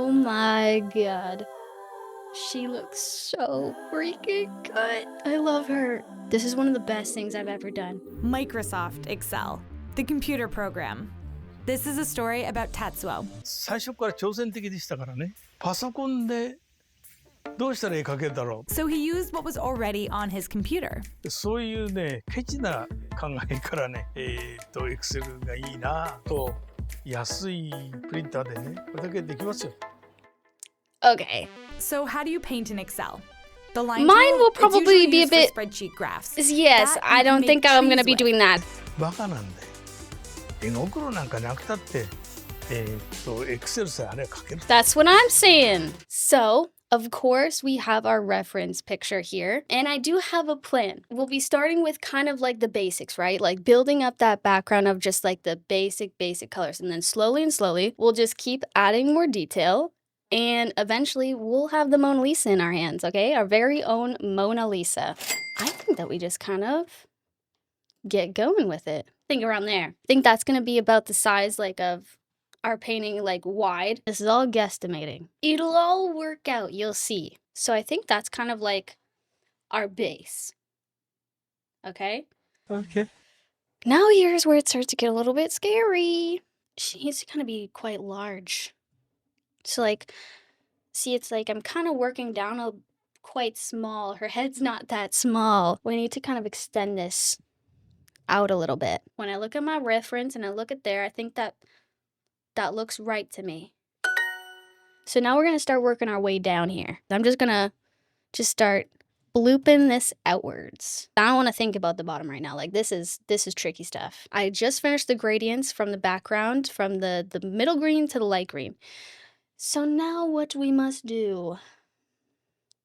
Oh my god. She looks so freaking good. I love her. This is one of the best things I've ever done. Microsoft Excel, the computer program. This is a story about Tatsuo. 最初から挑戦的でしたからね。パソコンでどうしたら絵描けるだろ So he used what was already on his computer. う。そういうね、ケチな考えからね、エクセルがいいなと、安いプリンターでね、これだけできますよ。Okay. So how do you paint in Excel? The line Mine tool, will it's probably usually be a used for bit- spreadsheet graphs. Yes, That I you can don't make think I'm gonna trees be with. doing that. バカなんで。絵心なんかなくたって、エクセルさえあれば描ける。That's what I'm saying. So, of course, we have our reference picture here, and I do have a plan. We'll be starting with kind of like the basics, right? Like building up that background of just like the basic colors, and then slowly and slowly, we'll just keep adding more detail, and eventually we'll have the Mona Lisa in our hands, okay? Our very own Mona Lisa. I think that we just kind of get going with it. Think around there. I think that's gonna be about the size like of our painting, like wide. This is all guesstimating. It'll all work out, you'll see. So I think that's kind of like our base. Okay? Okay. Now here's where it starts to get a little bit scary. She needs to kind of be quite large. So like, see, it's like I'm kind of working down quite small. Her head's not that small. We need to kind of extend this out a little bit. When I look at my reference and I look at there, I think that looks right to me. So now we're gonna start working our way down here. I'm just gonna start blooping this outwards. I don't wanna think about the bottom right now. Like this is tricky stuff. I just finished the gradients from the background, from the middle green to the light green. So now what we must do.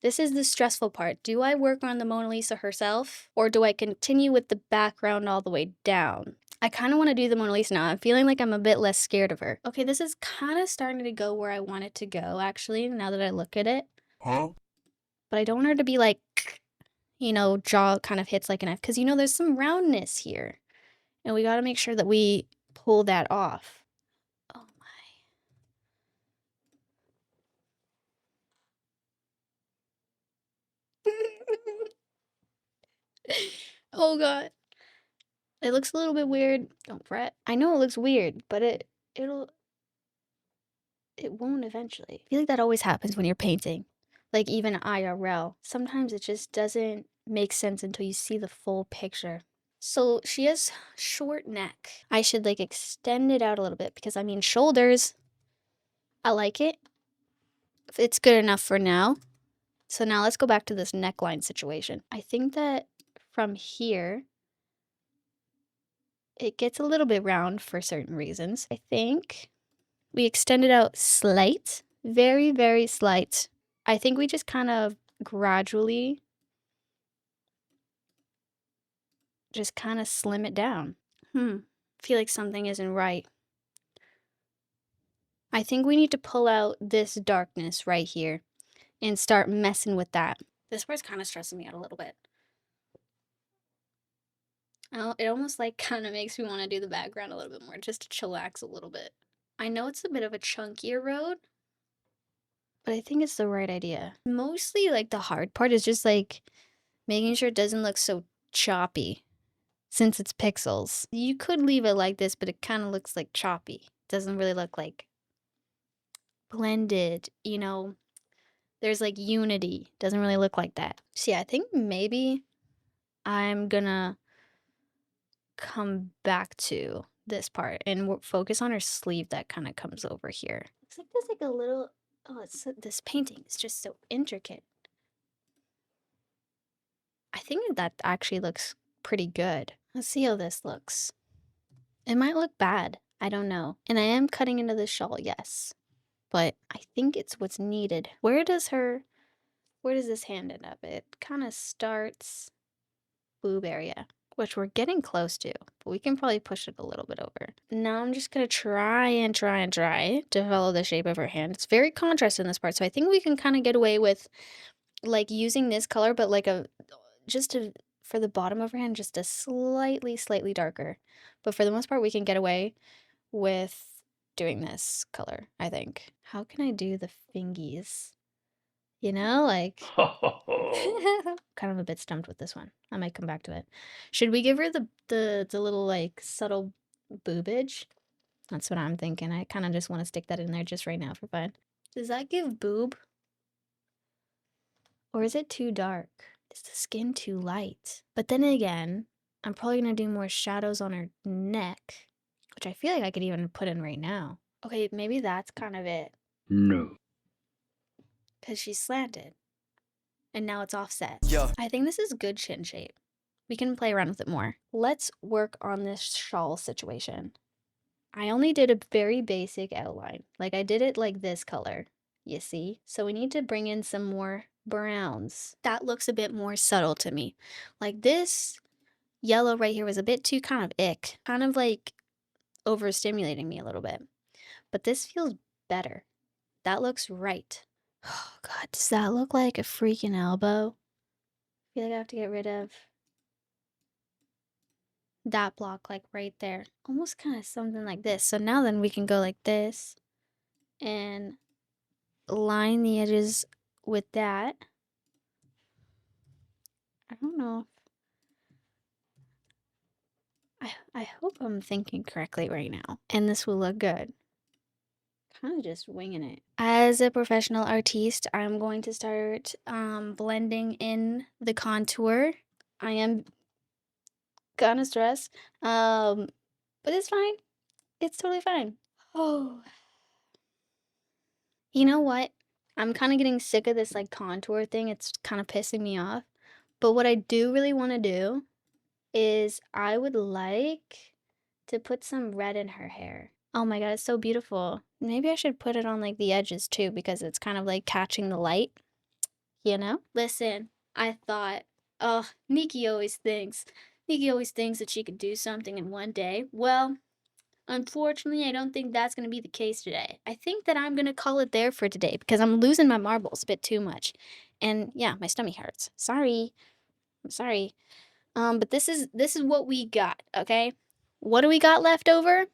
This is the stressful part. Do I work on the Mona Lisa herself, or do I continue with the background all the way down? I kind of want to do the Mona Lisa now. I'm feeling like I'm a bit less scared of her. Okay, this is kind of starting to go where I want it to go, actually, now that I look at it. Huh? But I don't want her to be like, you know, jaw kind of hits like an F, because, you know, there's some roundness here. And we got to make sure that we pull that off. Oh, my. Oh, God. It looks a little bit weird. Don't fret. I know it looks weird, but it won't eventually. I feel like that always happens when you're painting. Like even IRL. Sometimes it just doesn't make sense until you see the full picture. So she has short neck. I should like extend it out a little bit because I mean shoulders. I like it. It's good enough for now. So now let's go back to this neckline situation. I think that from here, it gets a little bit round for certain reasons. I think we extend it out slight, very, very slight. I think we just kind of gradually just kind of slim it down. Feel like something isn't right. I think we need to pull out this darkness right here and start messing with that. This part's kind of stressing me out a little bit. It almost like kind of makes me want to do the background a little bit more, just to chillax a little bit. I know it's a bit of a chunkier road, but I think it's the right idea. Mostly like the hard part is just like making sure it doesn't look so choppy since it's pixels. You could leave it like this, but it kind of looks like choppy. Doesn't really look like blended, you know? There's like unity. Doesn't really look like that. So yeah, I think maybe I'm gonna come back to this part and focus on her sleeve that kind of comes over here. Looks like there's like a little, this painting is just so intricate. I think that actually looks pretty good. Let's see how this looks. It might look bad. I don't know. And I am cutting into the shawl, yes. But I think it's what's needed. Where does this hand end up? It kind of starts boob area, which we're getting close to, but we can probably push it a little bit over. Now I'm just gonna try to follow the shape of her hand. It's very contrast in this part, so I think we can kind of get away with like using this color, but like for the bottom of her hand, just a slightly darker. But for the most part, we can get away with doing this color, I think. How can I do the fingies? You know, like kind of a bit stumped with this one. I might come back to it. Should we give her the little like subtle boobage? That's what I'm thinking. I kind of just want to stick that in there just right now for fun. Does that give boob? Or is it too dark? Is the skin too light? But then again, I'm probably gonna do more shadows on her neck, which I feel like I could even put in right now. Okay, maybe that's kind of it. No. Because she's slanted. And now it's offset. Yeah. I think this is good chin shape. We can play around with it more. Let's work on this shawl situation. I only did a very basic outline. Like I did it like this color, you see? So we need to bring in some more browns. That looks a bit more subtle to me. Like this yellow right here was a bit too kind of ick. Kind of like overstimulating me a little bit. But this feels better. That looks right. Oh God, does that look like a freaking elbow? I feel like I have to get rid of that block like right there. Almost kind of something like this. So now then we can go like this and line the edges with that. I don't know. I hope I'm thinking correctly right now. And this will look good. Kind of just winging it. As a professional artiste, I'm going to start blending in the contour. I am kind of stressed, but it's fine. It's totally fine. Oh, you know what? I'm kind of getting sick of this like contour thing. It's kind of pissing me off. But what I do really want to do is I would like to put some red in her hair. Oh my god, it's so beautiful. Maybe I should put it on like the edges too because it's kind of like catching the light, you know? Listen, I thought, oh, Nikki always thinks. Nikki always thinks that she could do something in one day. Well, unfortunately, I don't think that's going to be the case today. I think that I'm going to call it there for today because I'm losing my marbles a bit too much. And yeah, my stomach hurts. Sorry. I'm sorry. But this is what we got, okay? What do we got left over?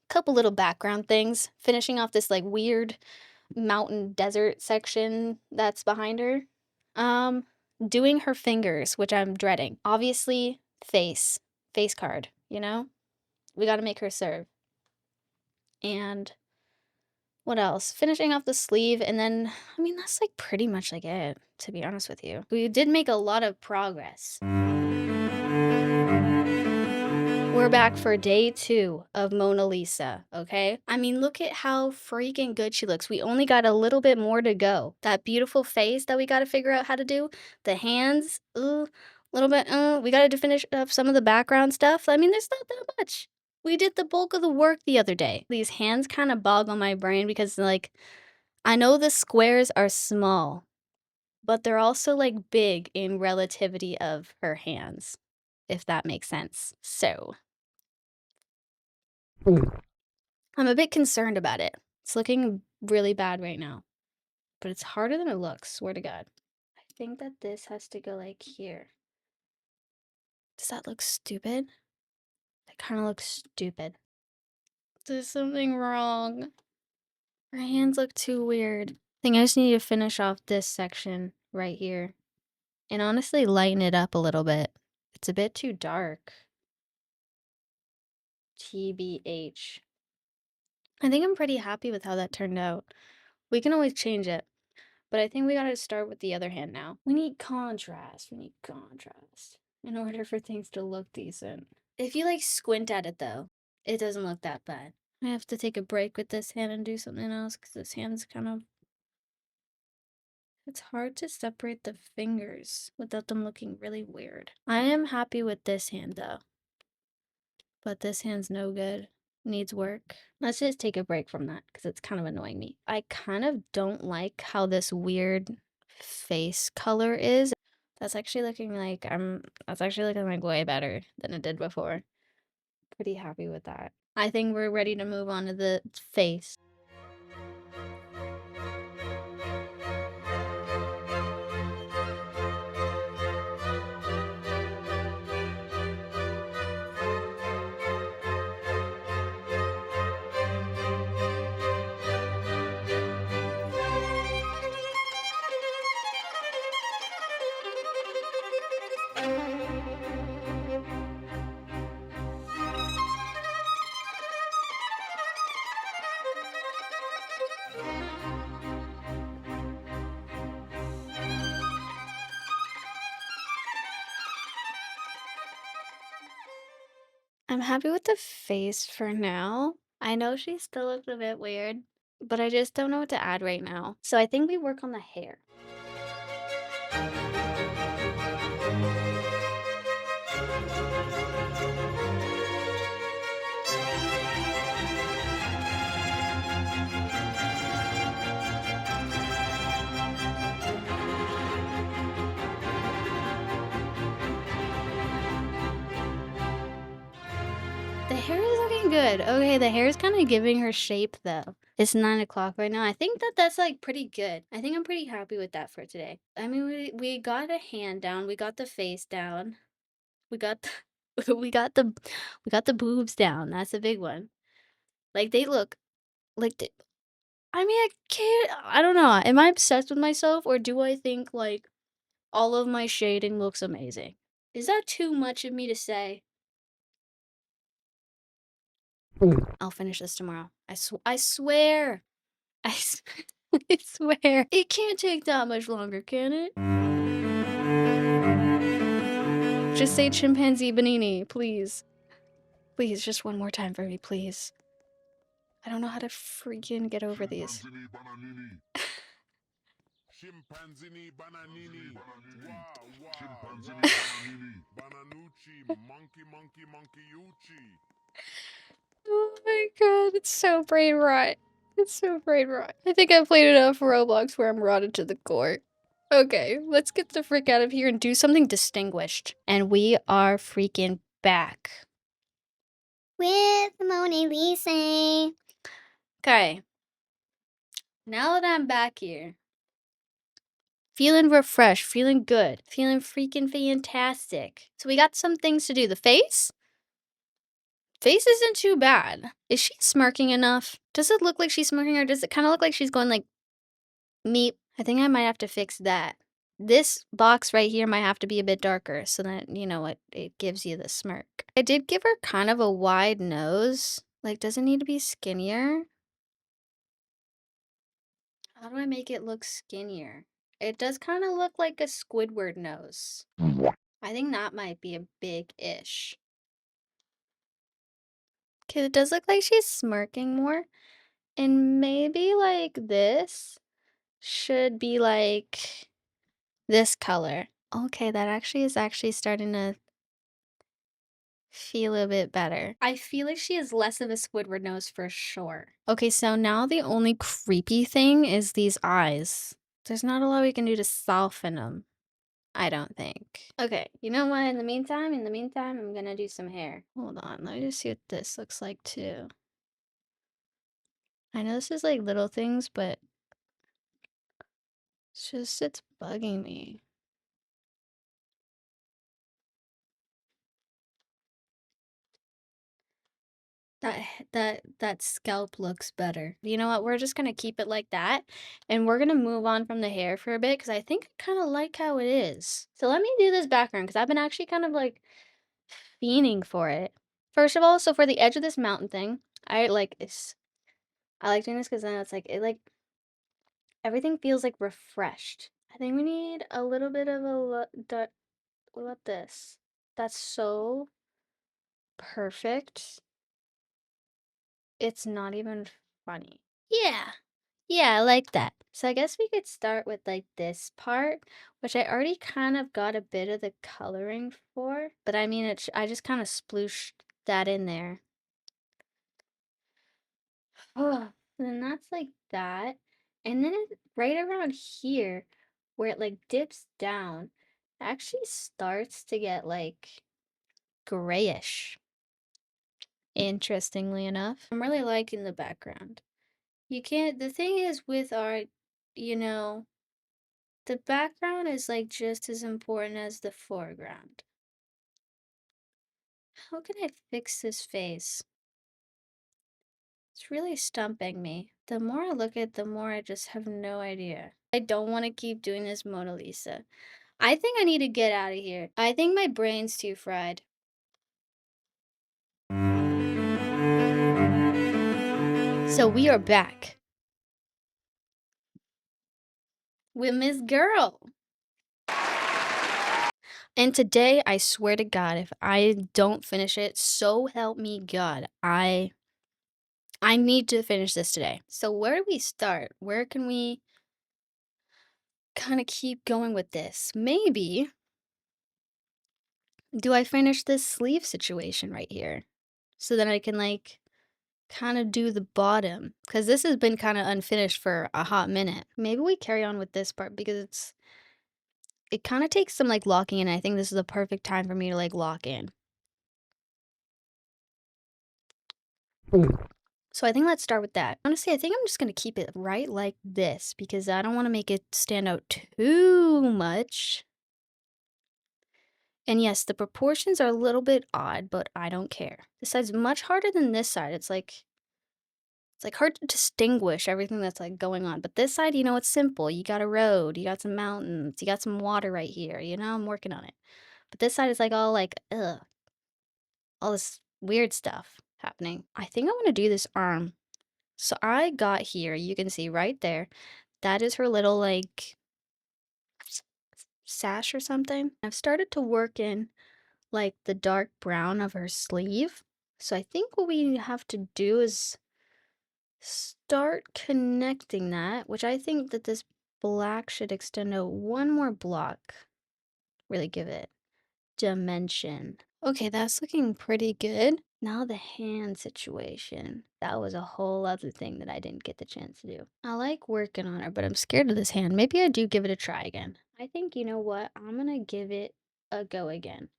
Couple little background things, finishing off this like weird mountain desert section that's behind her. Doing her fingers, which I'm dreading. Obviously, face card, you know? We got to make her serve. And what else? Finishing off the sleeve, and then, I mean, that's like pretty much like it, to be honest with you. We did make a lot of progress. We're back for day 2 of Mona Lisa, okay? I mean, look at how freaking good she looks. We only got a little bit more to go. That beautiful face that we got to figure out how to do. The hands, a little bit, we got to finish up some of the background stuff. I mean, there's not that much. We did the bulk of the work the other day. These hands kind of bog on my brain because, like, I know the squares are small, but they're also, like, big in relativity of her hands, if that makes sense. So I'm a bit concerned about it. It's looking really bad right now, but it's harder than it looks, swear to God. I think that this has to go like here. Does that look stupid? That kind of looks stupid. There's something wrong. Her hands look too weird. I think I just need to finish off this section right here and honestly lighten it up a little bit. It's a bit too dark. TBH. I think I'm pretty happy with how that turned out. We can always change it. But I think we gotta start with the other hand now. We need contrast. We need contrast in order for things to look decent. If you like squint at it though, it doesn't look that bad. I have to take a break with this hand and do something else because this hand's kind of... It's hard to separate the fingers without them looking really weird. I am happy with this hand though. But this hand's no good. Needs work. Let's just take a break from that because it's kind of annoying me. I kind of don't like how this weird face color is. That's actually looking like way better than it did before. Pretty happy with that. I think we're ready to move on to the face. I'm happy with the face for now. I know she still looks a bit weird, but I just don't know what to add right now. So I think we work on the hair. The hair is looking good. Okay, the hair is kind of giving her shape though. It's 9 o'clock right now. I think that that's like pretty good. I think I'm pretty happy with that for today. I mean, we got a hand down, we got the face down, we got the, we got the boobs down. That's a big one. Like they look like I mean, I can't. I don't know. Am I obsessed with myself, or do I think like all of my shading looks amazing? Is that too much of me to say? I'll finish this tomorrow. I swear. I swear. It can't take that much longer, can it? Just say chimpanzee Benini, please. Please, just one more time for me, please. I don't know how to freaking get over these. Chimpanzini bananini. Wah, wah, Bananucci, monkey uchi. Oh my god, it's so brain rot. It's so brain rot. I think I've played enough Roblox where I'm rotted to the core. Okay, let's get the frick out of here and do something distinguished. And we are freaking back. With Mona Lisa. Okay. Now that I'm back here, feeling refreshed, feeling good, feeling freaking fantastic. So we got some things to do. The face? Face isn't too bad. Is she smirking enough? Does it look like she's smirking, or does it kind of look like she's going like, meep? I think I might have to fix that. This box right here might have to be a bit darker so that, you know, it gives you the smirk. I did give her kind of a wide nose. Like, does it need to be skinnier? How do I make it look skinnier? It does kind of look like a Squidward nose. I think that might be a big-ish. Okay, it does look like she's smirking more. And maybe like this should be like this color. Okay, that actually is starting to feel a bit better. I feel like she has less of a Squidward nose for sure. Okay, so now the only creepy thing is these eyes. There's not a lot we can do to soften them, I don't think. Okay, you know what? In the meantime, I'm gonna do some hair. Hold on, let me just see what this looks like too. I know this is like little things, but it's bugging me. That scalp looks better. You know what? We're just gonna keep it like that, and we're gonna move on from the hair for a bit because I think I kind of like how it is. So let me do this background because I've been actually kind of like fiending for it. First of all, so for the edge of this mountain thing, I like this. I like doing this because then it's like everything feels like refreshed. I think we need a little bit of what about this? That's so perfect. It's not even funny. Yeah. Yeah, I like that. So I guess we could start with like this part, which I already kind of got a bit of the coloring for, but I mean, I just kind of splooshed that in there. Oh, then that's like that. And then right around here, where it like dips down, it actually starts to get like grayish. Interestingly enough, I'm really liking the background. The thing is with art, you know, the background is like just as important as the foreground. How can I fix this face? It's really stumping me. The more I look at it, the more I just have no idea. I don't want to keep doing this Mona Lisa. I think I need to get out of here. I think my brain's too fried. So we are back with Miss Girl. And today, I swear to God, if I don't finish it, so help me God, I need to finish this today. So where do we start? Where can we kind of keep going with this? Maybe do I finish this sleeve situation right here? So then I can like kind of do the bottom because this has been kind of unfinished for a hot minute. Maybe we carry on with this part because it kind of takes some like locking in. I think this is the perfect time for me to like lock in. So I think let's start with that. Honestly, I think I'm just gonna keep it right like this because I don't want to make it stand out too much. And yes, the proportions are a little bit odd, but I don't care. This side's much harder than this side. It's like hard to distinguish everything that's like going on. But this side, it's simple. You got a road, you got some mountains, you got some water right here. I'm working on it. But this side is like all like, ugh, all this weird stuff happening. I think I want to do this arm. So I got here, you can see right there. That is her little like sash or something. I've started to work in like the dark brown of her sleeve. So I think what we have to do is start connecting that, which I think that this black should extend out one more block. Really give it dimension. Okay, that's looking pretty good. Now the hand situation. That was a whole other thing that I didn't get the chance to do. I like working on her, but I'm scared of this hand. Maybe I do give it a try again. I think, you know what? I'm gonna give it a go again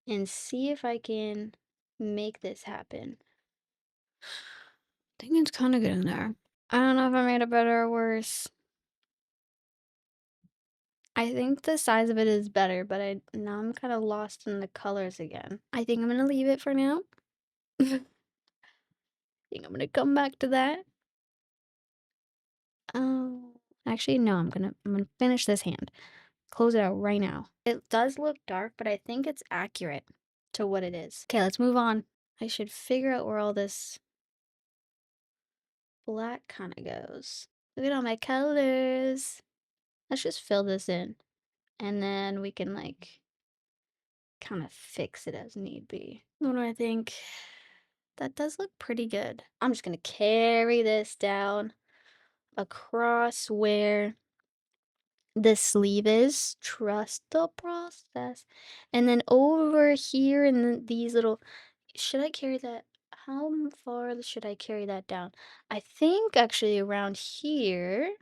and see if I can make this happen. I think it's kind of good in there. I don't know if I made it better or worse. I think the size of it is better, but now I'm kind of lost in the colors again. I think I'm gonna leave it for now. I think I'm gonna come back to that. Oh, actually, no, I'm gonna finish this hand. Close it out right now. It does look dark, but I think it's accurate to what it is. Okay, let's move on. I should figure out where all this black kind of goes. Look at all my colors. Let's just fill this in, and then we can like kind of fix it as need be. What do I think? That does look pretty good. I'm just gonna carry this down across where the sleeve is. Trust the process. And then over here in these little, should I carry that? How far should I carry that down? I think actually around here.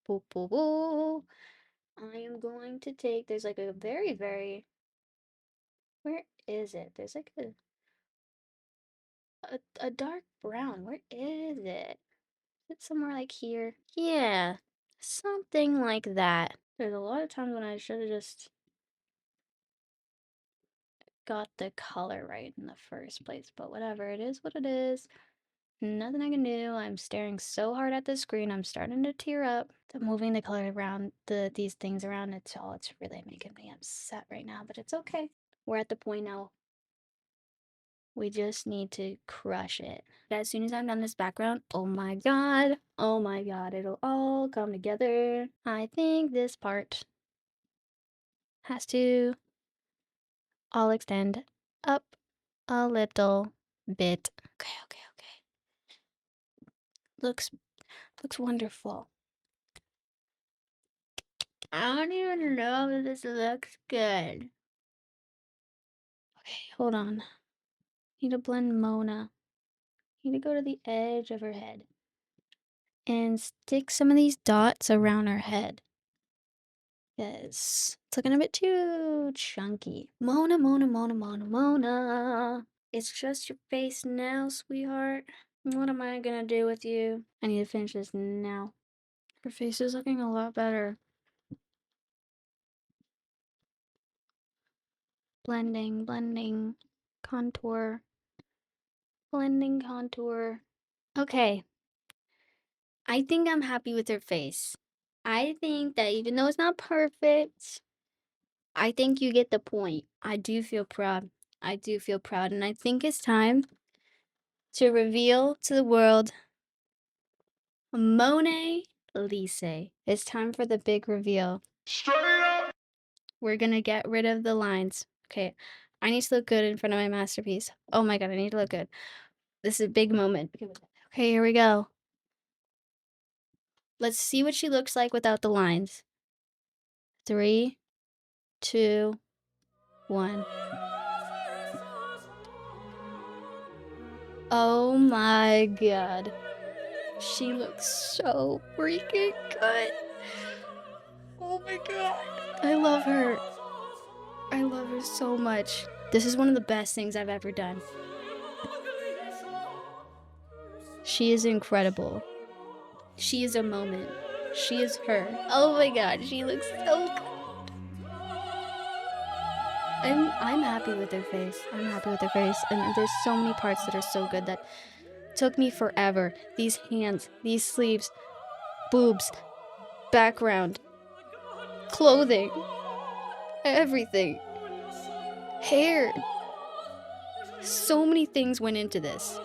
Boo, boo, boo. I am going to take, there's like a very, very, where is it? There's like a dark brown. Where is it? Is it somewhere like here? Yeah, something like that. There's a lot of times when I should have just got the color right in the first place, but whatever, it is what it is. Nothing I can do. I'm staring so hard at the screen, I'm starting to tear up. The moving the color around, these things around, it's really making me upset right now, but it's okay. We're at the point now. We just need to crush it. As soon as I'm done this background, oh my god, it'll all come together. I think this part has to all extend up a little bit. Okay, okay, okay. Looks wonderful. I don't even know if this looks good. Okay, hold on. Need to blend Mona. Need to go to the edge of her head and stick some of these dots around her head. Yes, it's looking a bit too chunky. Mona, Mona, Mona, Mona, Mona. It's just your face now, sweetheart. What am I gonna do with you? I need to finish this now. Her face is looking a lot better. Blending, blending, contour, blending, contour. Okay, I think I'm happy with her face. I think that even though it's not perfect, I think you get the point. I do feel proud. I do feel proud, and I think it's time to reveal to the world Monet Lise. It's time for the big reveal. Straight up. We're gonna get rid of the lines. Okay. I need to look good in front of my masterpiece. Oh my god, I need to look good. This is a big moment. Okay, here we go. Let's see what she looks like without the lines. 3, 2, 1. Oh my god. She looks so freaking good. Oh my god. I love her. I love her so much. This is one of the best things I've ever done. She is incredible. She is a moment. She is her. Oh my god, she looks so good. I'm happy with her face. I'm happy with her face. And there's so many parts that are so good that took me forever. These hands, these sleeves, boobs, background, clothing, everything. Hair. So many things went into this.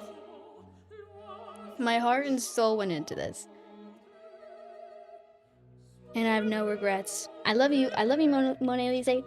My heart and soul went into this. And I have no regrets. I love you. I love you, Mona Lisa.